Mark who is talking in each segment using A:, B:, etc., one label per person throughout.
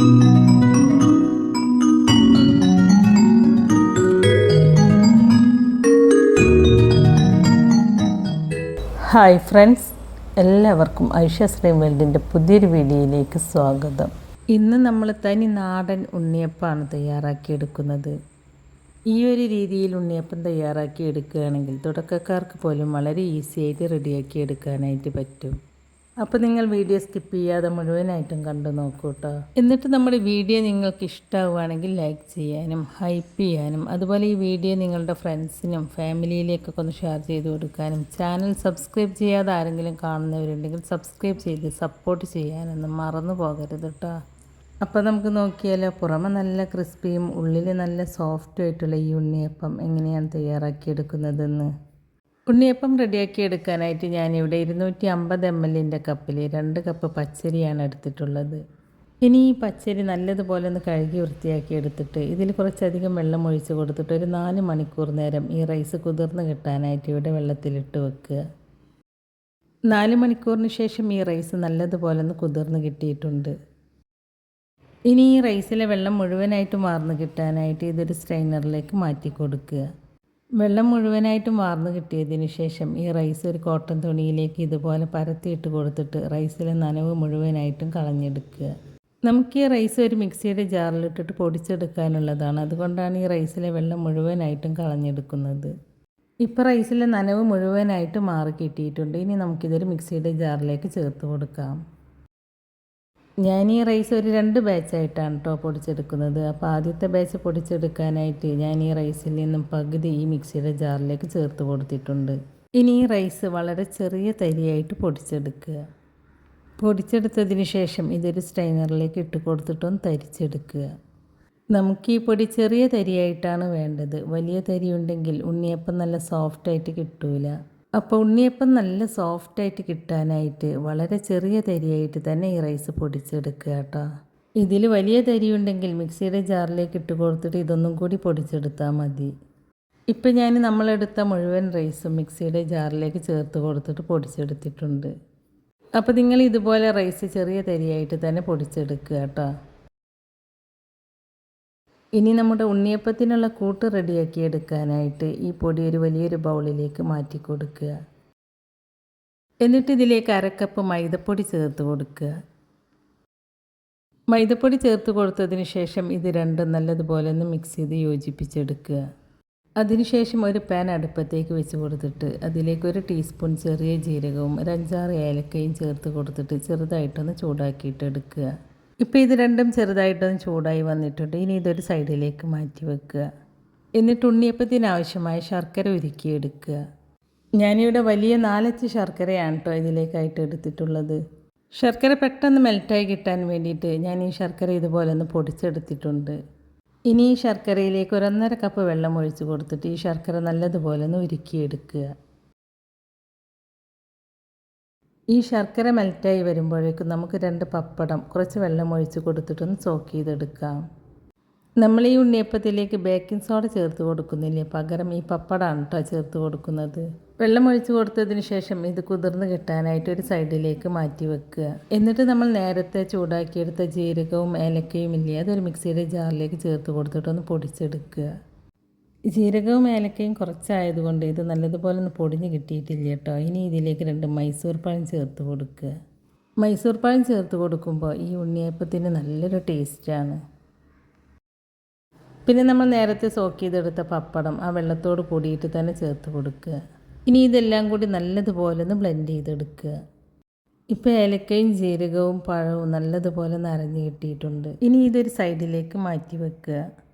A: Hi friends, എല്ലാവർക്കും Aisha slime വേൾഡിൻ്റെ പുതിയൊരു വീഡിയോയിലേക്ക് സ്വാഗതം. ഇന്ന് നമ്മൾ തനി നാടൻ ഉണ്ണിയപ്പമാണ് തയ്യാറാക്കിയെടുക്കുന്നത്. ഈ ഒരു രീതിയിൽ ഉണ്ണിയപ്പം തയ്യാറാക്കി എടുക്കുകയാണെങ്കിൽ തുടക്കക്കാർക്ക് പോലും വളരെ ഈസി ആയിട്ട് റെഡിയാക്കി എടുക്കാനായിട്ട് പറ്റും. അപ്പോൾ നിങ്ങൾ വീഡിയോ സ്കിപ്പ് ചെയ്യാതെ മുഴുവനായിട്ടും കണ്ടു നോക്കൂ കേട്ടോ. എന്നിട്ട് നമ്മുടെ വീഡിയോ നിങ്ങൾക്ക് ഇഷ്ടമാവുകയാണെങ്കിൽ ലൈക്ക് ചെയ്യാനും ഹൈപ്പ് ചെയ്യാനും, അതുപോലെ ഈ വീഡിയോ നിങ്ങളുടെ ഫ്രണ്ട്സിനും ഫാമിലിയിലേക്കൊക്കെ ഒന്ന് ഷെയർ ചെയ്ത് കൊടുക്കാനും, ചാനൽ സബ്സ്ക്രൈബ് ചെയ്യാതെ ആരെങ്കിലും കാണുന്നവരുണ്ടെങ്കിൽ സബ്സ്ക്രൈബ് ചെയ്ത് സപ്പോർട്ട് ചെയ്യാനൊന്നും മറന്നു പോകരുത് കേട്ടോ. അപ്പോൾ നമുക്ക് നോക്കിയാലോ, പുറമെ നല്ല ക്രിസ്പിയും ഉള്ളിൽ നല്ല സോഫ്റ്റും ആയിട്ടുള്ള ഈ ഉണ്ണിയപ്പം എങ്ങനെയാണ് തയ്യാറാക്കിയെടുക്കുന്നതെന്ന്. ഉണ്ണിയപ്പം റെഡിയാക്കി എടുക്കാനായിട്ട് ഞാനിവിടെ 250 ml കപ്പിൽ 2 കപ്പ് പച്ചരിയാണ് എടുത്തിട്ടുള്ളത്. ഇനി ഈ പച്ചരി നല്ലതുപോലെ ഒന്ന് കഴുകി വൃത്തിയാക്കി എടുത്തിട്ട് ഇതിൽ കുറച്ചധികം വെള്ളം ഒഴിച്ച് കൊടുത്തിട്ട് ഒരു 4 മണിക്കൂർ നേരം ഈ റൈസ് കുതിർന്ന് കിട്ടാനായിട്ട് ഇവിടെ വെള്ളത്തിലിട്ട് വെക്കുക. 4 മണിക്കൂറിന് ശേഷം ഈ റൈസ് നല്ലതുപോലെ ഒന്ന് കുതിർന്ന് കിട്ടിയിട്ടുണ്ട്. ഇനി ഈ റൈസിലെ വെള്ളം മുഴുവനായിട്ടും വാർന്ന് കിട്ടാനായിട്ട് ഇതൊരു സ്ട്രെയിനറിലേക്ക് മാറ്റി കൊടുക്കുക. വെള്ളം മുഴുവനായിട്ടും വാർന്ന് കിട്ടിയതിന് ശേഷം ഈ റൈസ് ഒരു കോട്ടൺ തുണിയിലേക്ക് ഇതുപോലെ പരത്തിയിട്ട് കൊടുത്തിട്ട് റൈസിലെ നനവ് മുഴുവനായിട്ടും കളഞ്ഞെടുക്കുക. നമുക്ക് ഈ റൈസ് ഒരു മിക്സിയുടെ ജാറിലിട്ടിട്ട് പൊടിച്ചെടുക്കാനുള്ളതാണ്. അതുകൊണ്ടാണ് ഈ റൈസിലെ വെള്ളം മുഴുവനായിട്ടും കളഞ്ഞെടുക്കുന്നത്. ഇപ്പോൾ റൈസിലെ നനവ് മുഴുവനായിട്ട് മാറി കിട്ടിയിട്ടുണ്ട്. ഇനി നമുക്കിതൊരു മിക്സിയുടെ ജാറിലേക്ക് ചേർത്ത് കൊടുക്കാം. ഞാൻ ഈ റൈസ് ഒരു 2 ബാച്ചായിട്ടാണ് കേട്ടോ പൊടിച്ചെടുക്കുന്നത്. അപ്പോൾ ആദ്യത്തെ ബാച്ച് പൊടിച്ചെടുക്കാനായിട്ട് ഞാൻ ഈ റൈസിൽ നിന്നും പകുതി ഈ മിക്സിയുടെ ജാറിലേക്ക് ചേർത്ത് കൊടുത്തിട്ടുണ്ട്. ഇനി ഈ റൈസ് വളരെ ചെറിയ തരിയായിട്ട് പൊടിച്ചെടുക്കുക. പൊടിച്ചെടുത്തതിന് ശേഷം ഇതൊരു സ്ട്രെയിനറിലേക്ക് ഇട്ട് കൊടുത്തിട്ടൊന്ന് തരിച്ചെടുക്കുക. നമുക്ക് ഈ പൊടി ചെറിയ തരിയായിട്ടാണ് വേണ്ടത്. വലിയ തരി ഉണ്ടെങ്കിൽ ഉണ്ണിയപ്പം നല്ല സോഫ്റ്റായിട്ട് കിട്ടൂല. അപ്പോൾ ഉണ്ണിയപ്പം നല്ല സോഫ്റ്റായിട്ട് കിട്ടാനായിട്ട് വളരെ ചെറിയ തരിയായിട്ട് തന്നെ ഈ റൈസ് പൊടിച്ചെടുക്കുക കേട്ടോ. ഇതിൽ വലിയ തരി ഉണ്ടെങ്കിൽ മിക്സിയുടെ ജാറിലേക്ക് ഇട്ട് കൊടുത്തിട്ട് ഇതൊന്നും കൂടി പൊടിച്ചെടുത്താൽ മതി. ഇപ്പം ഞാൻ നമ്മളെടുത്ത മുഴുവൻ റൈസും മിക്സിയുടെ ജാറിലേക്ക് ചേർത്ത് കൊടുത്തിട്ട് പൊടിച്ചെടുത്തിട്ടുണ്ട്. അപ്പോൾ നിങ്ങൾ ഇതുപോലെ റൈസ് ചെറിയ തരിയായിട്ട് തന്നെ പൊടിച്ചെടുക്കുക കേട്ടോ. ഇനി നമ്മുടെ ഉണ്ണിയപ്പത്തിനുള്ള കൂട്ട് റെഡിയാക്കി എടുക്കാനായിട്ട് ഈ പൊടി ഒരു വലിയൊരു ബൗളിലേക്ക് മാറ്റി കൊടുക്കുക. എന്നിട്ട് ഇതിലേക്ക് 1/2 കപ്പ് മൈദപ്പൊടി ചേർത്ത് കൊടുക്കുക. മൈദപ്പൊടി ചേർത്ത് കൊടുത്തതിന് ശേഷം ഇത് രണ്ടും നല്ലതുപോലെ ഒന്ന് മിക്സ് ചെയ്ത് യോജിപ്പിച്ചെടുക്കുക. അതിനുശേഷം ഒരു പാൻ അടുപ്പത്തേക്ക് വെച്ച് കൊടുത്തിട്ട് അതിലേക്ക് 1 ടീസ്പൂൺ ചെറിയ ജീരകവും ഒരു 5-6 ഏലക്കയും ചേർത്ത് കൊടുത്തിട്ട് ചെറുതായിട്ടൊന്ന് ചൂടാക്കിയിട്ടെടുക്കുക. ഇപ്പോൾ ഇത് രണ്ടും ചെറുതായിട്ടൊന്ന് ചൂടായി വന്നിട്ടുണ്ട്. ഇനി ഇതൊരു സൈഡിലേക്ക് മാറ്റി വെക്കുക. എന്നിട്ട് ഉണ്ണിയപ്പത്തിന് ആവശ്യമായ ശർക്കര ഉരുക്കിയെടുക്കുക. ഞാനിവിടെ വലിയ 4 അച്ച് ശർക്കരയാണ് കേട്ടോ ഇതിലേക്കായിട്ട് എടുത്തിട്ടുള്ളത്. ശർക്കര പെട്ടെന്ന് മെൽറ്റായി കിട്ടാൻ വേണ്ടിയിട്ട് ഞാൻ ഈ ശർക്കര ഇതുപോലെ ഒന്ന് പൊടിച്ചെടുത്തിട്ടുണ്ട്. ഇനി ഈ ശർക്കരയിലേക്ക് 1.5 കപ്പ് വെള്ളം ഒഴിച്ച് കൊടുത്തിട്ട് ഈ ശർക്കര നല്ലതുപോലെ ഒന്ന് ഉരുക്കിയെടുക്കുക. ഈ ശർക്കര മെൽറ്റായി വരുമ്പോഴേക്കും നമുക്ക് 2 പപ്പടം കുറച്ച് വെള്ളം ഒഴിച്ച് കൊടുത്തിട്ടൊന്ന് സോക്ക് ചെയ്തെടുക്കാം. നമ്മൾ ഈ ഉണ്ണിയപ്പത്തിലേക്ക് ബേക്കിംഗ് സോഡ ചേർത്ത് കൊടുക്കുന്നില്ലേ, പകരം ഈ പപ്പടമാണ് കേട്ടോ ചേർത്ത് കൊടുക്കുന്നത്. വെള്ളം ഒഴിച്ച് കൊടുത്തതിന് ശേഷം ഇത് കുതിർന്ന് കിട്ടാനായിട്ട് ഒരു സൈഡിലേക്ക് മാറ്റി വെക്കുക. എന്നിട്ട് നമ്മൾ നേരത്തെ ചൂടാക്കിയെടുത്ത ജീരകവും ഏലക്കയും ഇല്ലേ, അതൊരു മിക്സിയുടെ ജാറിലേക്ക് ചേർത്ത് കൊടുത്തിട്ടൊന്ന് പൊടിച്ചെടുക്കുക. ജീരകവും ഏലക്കയും കുറച്ചായതുകൊണ്ട് ഇത് നല്ലതുപോലെ ഒന്ന് പൊടിഞ്ഞ് കിട്ടിയിട്ടില്ല കേട്ടോ. ഇനി ഇതിലേക്ക് 2 മൈസൂർ പഴം ചേർത്ത് കൊടുക്കുക. മൈസൂർ പഴം ചേർത്ത് കൊടുക്കുമ്പോൾ ഈ ഉണ്ണിയപ്പത്തിന് നല്ലൊരു ടേസ്റ്റാണ്. പിന്നെ നമ്മൾ നേരത്തെ സോക്ക് ചെയ്തെടുത്ത പപ്പടം ആ വെള്ളത്തോട് കൂടിയിട്ട് തന്നെ ചേർത്ത് കൊടുക്കുക. ഇനി ഇതെല്ലാം കൂടി നല്ലതുപോലെ ഒന്ന് ബ്ലെൻഡ് ചെയ്തെടുക്കുക. ഇപ്പോൾ ഏലക്കയും ജീരകവും പഴവും നല്ലതുപോലെ നരഞ്ഞ് കിട്ടിയിട്ടുണ്ട്. ഇനി ഇതൊരു സൈഡിലേക്ക് മാറ്റി വെക്കുക.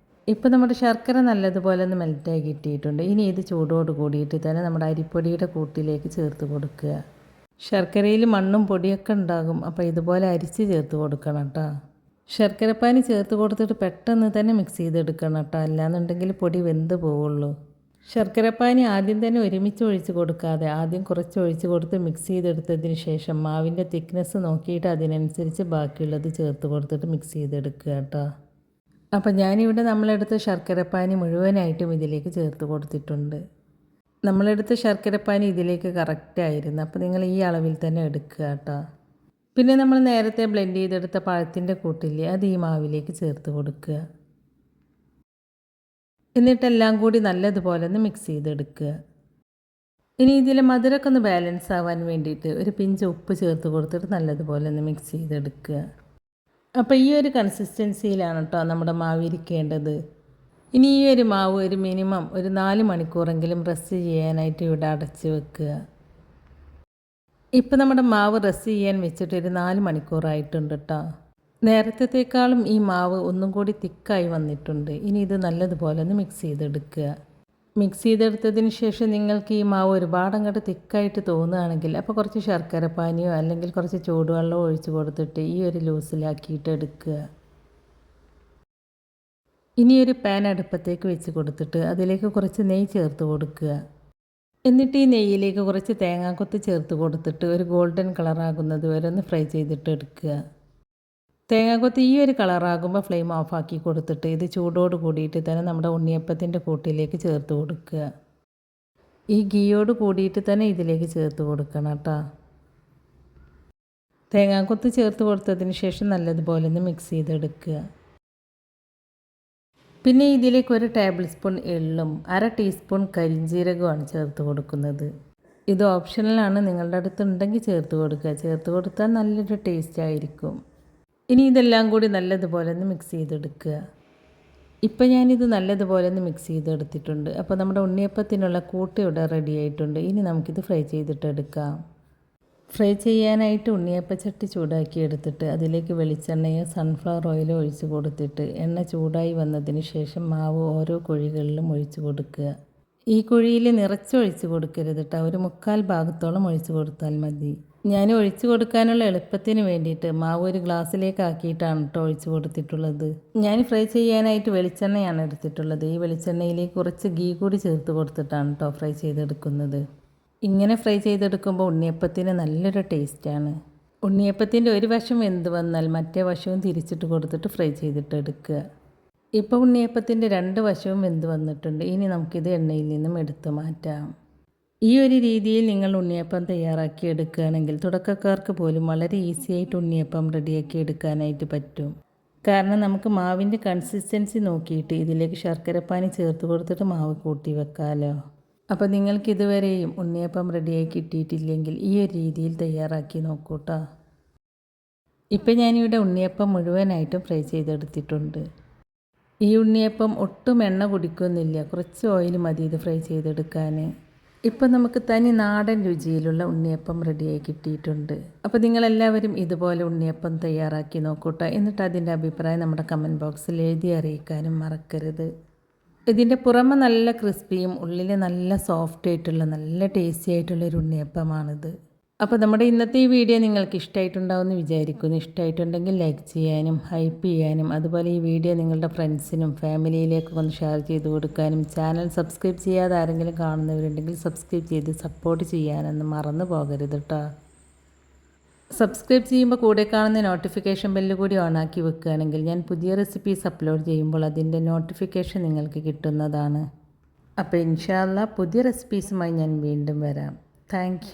A: ഇപ്പോൾ നമ്മുടെ ശർക്കര നല്ലതുപോലെ ഒന്ന് മെൽറ്റായി കിട്ടിയിട്ടുണ്ട്. ഇനി ഇത് ചൂടോട് കൂടിയിട്ട് തന്നെ നമ്മുടെ അരിപ്പൊടിയുടെ കൂട്ടിലേക്ക് ചേർത്ത് കൊടുക്കുക. ശർക്കരയിൽ മണ്ണും പൊടിയൊക്കെ ഉണ്ടാകും, അപ്പോൾ ഇതുപോലെ അരിച്ച് ചേർത്ത് കൊടുക്കണം കേട്ടോ. ശർക്കരപ്പാനി ചേർത്ത് കൊടുത്തിട്ട് പെട്ടെന്ന് തന്നെ മിക്സ് ചെയ്തെടുക്കണം കേട്ടോ, അല്ലാന്നുണ്ടെങ്കിൽ പൊടി വെന്ത് പോവുള്ളൂ. ശർക്കരപ്പാനി ആദ്യം തന്നെ ഒരുമിച്ച് ഒഴിച്ച് കൊടുക്കാതെ ആദ്യം കുറച്ച് ഒഴിച്ച് കൊടുത്ത് മിക്സ് ചെയ്തെടുത്തതിന് ശേഷം മാവിൻ്റെ തിക്നെസ് നോക്കിയിട്ട് അതിനനുസരിച്ച് ബാക്കിയുള്ളത് ചേർത്ത് കൊടുത്തിട്ട് മിക്സ് ചെയ്തെടുക്കുക കേട്ടോ. അപ്പോൾ ഞാനിവിടെ നമ്മളെടുത്ത ശർക്കരപ്പാനി മുഴുവനായിട്ടും ഇതിലേക്ക് ചേർത്ത് കൊടുത്തിട്ടുണ്ട്. നമ്മളെടുത്ത ശർക്കരപ്പാനി ഇതിലേക്ക് കറക്റ്റായിരുന്നു. അപ്പോൾ നിങ്ങൾ ഈ അളവിൽ തന്നെ എടുക്കുക കേട്ടോ. പിന്നെ നമ്മൾ നേരത്തെ ബ്ലെൻഡ് ചെയ്തെടുത്ത പഴത്തിൻ്റെ കൂട്ടില്ലേ അത് ഈ മാവിലേക്ക് ചേർത്ത് കൊടുക്കുക. എന്നിട്ടെല്ലാം കൂടി നല്ലതുപോലെ ഒന്ന് മിക്സ് ചെയ്തെടുക്കുക. ഇനി ഇതിൽ മധുരമൊക്കെ ഒന്ന് ബാലൻസ് ആവാൻ വേണ്ടിയിട്ട് ഒരു പിഞ്ച് ഉപ്പ് ചേർത്ത് കൊടുത്തിട്ട് നല്ലതുപോലെ ഒന്ന് മിക്സ് ചെയ്തെടുക്കുക. അപ്പോൾ ഈ ഒരു കൺസിസ്റ്റൻസിയിലാണ് കേട്ടോ നമ്മുടെ മാവ് ഇരിക്കേണ്ടത്. ഇനി ഈ ഒരു മാവ് ഒരു മിനിമം ഒരു 4 മണിക്കൂറെങ്കിലും റെസ്റ്റ് ചെയ്യാനായിട്ട് ഇവിടെ അടച്ച് വെക്കുക. ഇപ്പം നമ്മുടെ മാവ് റെസ്റ്റ് ചെയ്യാൻ വെച്ചിട്ട് ഒരു 4 മണിക്കൂറായിട്ടുണ്ട് കേട്ടോ. നേരത്തേക്കാളും ഈ മാവ് ഒന്നും കൂടി തിക്കായി വന്നിട്ടുണ്ട്. ഇനി ഇത് നല്ലതുപോലെ ഒന്ന് മിക്സ് ചെയ്തെടുക്കുക. മിക്സ് ചെയ്തെടുത്തതിന് ശേഷം നിങ്ങൾക്ക് ഈ മാവ് ഒരുപാട് അങ്ങോട്ട് തിക്കായിട്ട് തോന്നുകയാണെങ്കിൽ അപ്പോൾ കുറച്ച് ശർക്കര പാനിയോ അല്ലെങ്കിൽ കുറച്ച് ചൂടുവെള്ളമോ ഒഴിച്ച് കൊടുത്തിട്ട് ഈ ഒരു ലൂസിലാക്കിയിട്ട് എടുക്കുക. ഇനി ഒരു പാൻ അടുപ്പത്തേക്ക് വെച്ച് കൊടുത്തിട്ട് അതിലേക്ക് കുറച്ച് നെയ്യ് ചേർത്ത് കൊടുക്കുക. എന്നിട്ട് ഈ നെയ്യിലേക്ക് കുറച്ച് തേങ്ങാക്കൊത്ത് ചേർത്ത് കൊടുത്തിട്ട് ഒരു ഗോൾഡൻ കളറാകുന്നത് വരെ ഒന്ന് ഫ്രൈ ചെയ്തിട്ട് എടുക്കുക. തേങ്ങാക്കൊത്ത് ഈ ഒരു കളറാകുമ്പോൾ ഫ്ലെയിം ഓഫാക്കി കൊടുത്തിട്ട് ഇത് ചൂടോട് കൂടിയിട്ട് തന്നെ നമ്മുടെ ഉണ്ണിയപ്പത്തിൻ്റെ കൂട്ടിലേക്ക് ചേർത്ത് കൊടുക്കുക. ഈ ഗീയോട് കൂടിയിട്ട് തന്നെ ഇതിലേക്ക് ചേർത്ത് കൊടുക്കണം കേട്ടോ. തേങ്ങാക്കൊത്ത് ചേർത്ത് കൊടുത്തതിന് ശേഷം നല്ലതുപോലെ ഒന്ന് മിക്സ് ചെയ്തെടുക്കുക. പിന്നെ ഇതിലേക്ക് 1 ടേബിൾ സ്പൂൺ എള്ളും 1/2 ടീസ്പൂൺ കരിഞ്ജീരകവുമാണ് ചേർത്ത് കൊടുക്കുന്നത്. ഇത് ഓപ്ഷണലാണ്, നിങ്ങളുടെ അടുത്ത് ഉണ്ടെങ്കിൽ ചേർത്ത് കൊടുക്കുക. ചേർത്ത് കൊടുത്താൽ നല്ലൊരു ടേസ്റ്റ് ആയിരിക്കും. ഇനി ഇതെല്ലാം കൂടി നല്ലതുപോലെ ഒന്ന് മിക്സ് ചെയ്തെടുക്കുക. ഇപ്പം ഞാനിത് നല്ലതുപോലെ ഒന്ന് മിക്സ് ചെയ്തെടുത്തിട്ടുണ്ട്. അപ്പോൾ നമ്മുടെ ഉണ്ണിയപ്പത്തിനുള്ള കൂട്ട് ഇവിടെ റെഡി ആയിട്ടുണ്ട്. ഇനി നമുക്കിത് ഫ്രൈ ചെയ്തിട്ടെടുക്കാം. ഫ്രൈ ചെയ്യാനായിട്ട് ഉണ്ണിയപ്പച്ചട്ടി ചൂടാക്കി എടുത്തിട്ട് അതിലേക്ക് വെളിച്ചെണ്ണയോ സൺഫ്ലവർ ഓയിലോ ഒഴിച്ച് കൊടുത്തിട്ട് എണ്ണ ചൂടായി വന്നതിന് ശേഷം മാവ് ഓരോ കുഴികളിലും ഒഴിച്ച് കൊടുക്കുക. ഈ കുഴിയിൽ നിറച്ചൊഴിച്ച് കൊടുക്കരുത് കേട്ടോ. ഒരു 1/4 ഭാഗത്തോളം ഒഴിച്ച് കൊടുത്താൽ മതി. ഞാൻ ഒഴിച്ച് കൊടുക്കാനുള്ള എളുപ്പത്തിന് വേണ്ടിയിട്ട് മാവ് ഒരു ഗ്ലാസ്സിലേക്ക് ആക്കിയിട്ടാണ് കേട്ടോ ഒഴിച്ച് കൊടുത്തിട്ടുള്ളത്. ഞാൻ ഫ്രൈ ചെയ്യാനായിട്ട് വെളിച്ചെണ്ണയാണ് എടുത്തിട്ടുള്ളത്. ഈ വെളിച്ചെണ്ണയിലേക്ക് കുറച്ച് ഗീ കൂടി ചേർത്ത് കൊടുത്തിട്ടാണ് കേട്ടോ ഫ്രൈ ചെയ്തെടുക്കുന്നത്. ഇങ്ങനെ ഫ്രൈ ചെയ്തെടുക്കുമ്പോൾ ഉണ്ണിയപ്പത്തിന് നല്ലൊരു ടേസ്റ്റാണ്. ഉണ്ണിയപ്പത്തിൻ്റെ ഒരു വശം വെന്ത് വന്നാൽ മറ്റേ വശവും തിരിച്ചിട്ട് കൊടുത്തിട്ട് ഫ്രൈ ചെയ്തിട്ട് എടുക്കുക. ഇപ്പോൾ ഉണ്ണിയപ്പത്തിൻ്റെ 2 വശവും വെന്ത് വന്നിട്ടുണ്ട്. ഇനി നമുക്കിത് എണ്ണയിൽ നിന്നും എടുത്തു മാറ്റാം. ഈ ഒരു രീതിയിൽ നിങ്ങൾ ഉണ്ണിയപ്പം തയ്യാറാക്കി എടുക്കുകയാണെങ്കിൽ തുടക്കക്കാർക്ക് പോലും വളരെ ഈസി ആയിട്ട് ഉണ്ണിയപ്പം റെഡിയാക്കി എടുക്കാനായിട്ട് പറ്റും. കാരണം നമുക്ക് മാവിൻ്റെ കൺസിസ്റ്റൻസി നോക്കിയിട്ട് ഇതിലേക്ക് ശർക്കരപ്പാനി ചേർത്ത് കൊടുത്തിട്ട് മാവ് കൂട്ടി വെക്കാമല്ലോ. അപ്പോൾ നിങ്ങൾക്ക് ഇതുവരെയും ഉണ്ണിയപ്പം റെഡിയായി കിട്ടിയിട്ടില്ലെങ്കിൽ ഈ ഒരു രീതിയിൽ തയ്യാറാക്കി നോക്കൂട്ടോ. ഇപ്പം ഞാനിവിടെ ഉണ്ണിയപ്പം മുഴുവനായിട്ടും ഫ്രൈ ചെയ്തെടുത്തിട്ടുണ്ട്. ഈ ഉണ്ണിയപ്പം ഒട്ടും എണ്ണ കുടിക്കുന്നില്ല, കുറച്ച് ഓയിൽ മതി ഇത് ഫ്രൈ ചെയ്തെടുക്കാൻ. ഇപ്പം നമുക്ക് തനി നാടൻ രുചിയിലുള്ള ഉണ്ണിയപ്പം റെഡിയായി കിട്ടിയിട്ടുണ്ട്. അപ്പോൾ നിങ്ങളെല്ലാവരും ഇതുപോലെ ഉണ്ണിയപ്പം തയ്യാറാക്കി നോക്കൂട്ടോ. എന്നിട്ട് അതിൻ്റെ അഭിപ്രായം നമ്മുടെ കമൻറ്റ് ബോക്സിൽ എഴുതി അറിയിക്കാനും മറക്കരുത്. ഇതിൻ്റെ പുറമെ നല്ല ക്രിസ്പിയും ഉള്ളിൽ നല്ല സോഫ്റ്റ് ആയിട്ടുള്ള നല്ല ടേസ്റ്റി ആയിട്ടുള്ളൊരു ഉണ്ണിയപ്പമാണിത്. അപ്പോൾ നമ്മുടെ ഇന്നത്തെ ഈ വീഡിയോ നിങ്ങൾക്ക് ഇഷ്ടമായിട്ടുണ്ടാവുമെന്ന് വിചാരിക്കുന്നു. ഇഷ്ടമായിട്ടുണ്ടെങ്കിൽ ലൈക്ക് ചെയ്യാനും ഹൈപ്പ് ചെയ്യാനും അതുപോലെ ഈ വീഡിയോ നിങ്ങളുടെ ഫ്രണ്ട്സിനും ഫാമിലിയിലേക്കൊക്കെ ഒന്ന് ഷെയർ ചെയ്ത് കൊടുക്കാനും ചാനൽ സബ്സ്ക്രൈബ് ചെയ്യാതെ ആരെങ്കിലും കാണുന്നവരുണ്ടെങ്കിൽ സബ്സ്ക്രൈബ് ചെയ്ത് സപ്പോർട്ട് ചെയ്യാനൊന്നും മറന്നു പോകരുത് കേട്ടോ. സബ്സ്ക്രൈബ് ചെയ്യുമ്പോൾ കൂടെ കാണുന്ന നോട്ടിഫിക്കേഷൻ ബെല്ല് കൂടി ഓണാക്കി വെക്കുകയാണെങ്കിൽ ഞാൻ പുതിയ റെസിപ്പീസ് അപ്ലോഡ് ചെയ്യുമ്പോൾ അതിൻ്റെ നോട്ടിഫിക്കേഷൻ നിങ്ങൾക്ക് കിട്ടുന്നതാണ്. അപ്പോൾ ഇൻഷാ അല്ലാഹ് പുതിയ റെസിപ്പീസുമായി ഞാൻ വീണ്ടും വരാം. താങ്ക്